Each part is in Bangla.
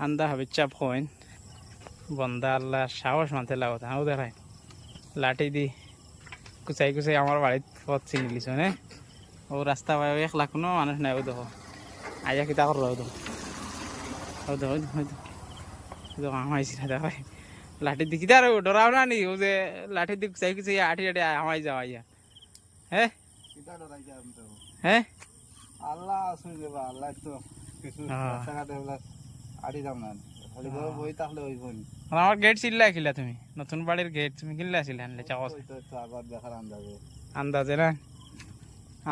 আন্দা হবে চাপ হইন বন্দা আল্লাহ সাহস মানতে লাগত আও দেখাই লাঠি দি কুচাই কুচাই আমার বাড়িত পথ চিনি লিছ নে ও রাস্তা পাই 1 লাখ কোনো মানুষ নাই ও দেখো আইয়া কিতা করলো ও দেখো ও দেখো দেখো আমাইছি না দেখাই লাঠি দি কিতা রে ডরাও না নি ও যে লাঠি দি কুচাই কুচাই আঠি আঠি আমাই যাও আইয়া হ্যাঁ কিতা ডরাই যাম তো হ্যাঁ আল্লাহ আছে যে আল্লাহ তো কিছু রাস্তাঘাটে হলো আড়ি যাম না খালি ঘর বই তাহলে হইব নি আমার গেট চিল্লা খিলা তুমি নতুন বাড়ির গেট তুমি কিল্লা ছিল আনলে চাও ওই তো আবার দেখার আন্দাজে আন্দাজে না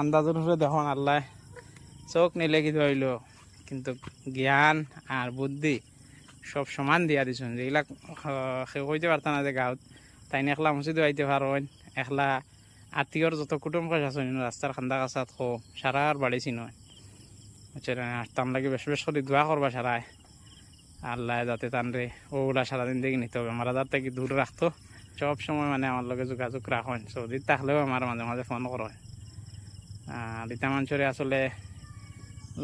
আন্দাজের উপরে দেখো আল্লাহ চোখ নিলে কি হইল কিন্তু জ্ঞান আর বুদ্ধি সব সমান দিয়া দিছুন যেগুলা হইতে পারত না যে গাঁৱত তাই একলা মসজিদ আইতে পারেন একলা আত্মীয়র যত কুটুম্ব আছে রাস্তার খান্দা কাছাত খো সারার বাড়ি চিনয় বুঝছেন তার লাগে বেশ বেশ করে দোয়া করবা সারায় আল্লাহ যাতে তানরে ওগুলা সারাদিন দেখে নিতে হবে আমার আদার থেকে দূর রাখতো সব সময় মানে আমার লগে যোগাযোগ রাখেন সৌদিত থাকলেও আমার মাঝে মাঝে ফোন করে রিতা মানুষরে আসলে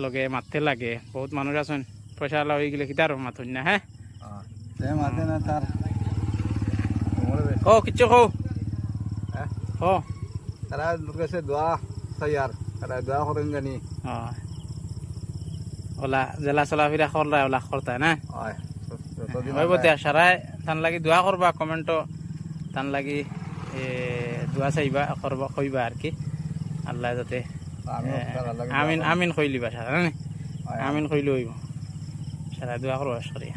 লগে মারতে লাগে বহুত মানুষ আছেন পয়সা আলা হয়ে গেলে কিতার মাথুন না হ্যাঁ মাথে না তার ও কিচ্ছু কো ও তারা লোকেছে দোয়া তৈয়ার তারা দোয়া করেন জানি ওলা জেলা চলাফেরা করলা ওলা করতা না হয় হইব তে সারাই তান লাগি দোয়া করবা কমেন্টও তান লাগি দোয়া চাইবা করবা কইবা আর কি আল্লাহ যাতে আমিন আমিন কইলিবা সারা না আমিন কইলে হইব সারা দোয়া করবা সরিয়া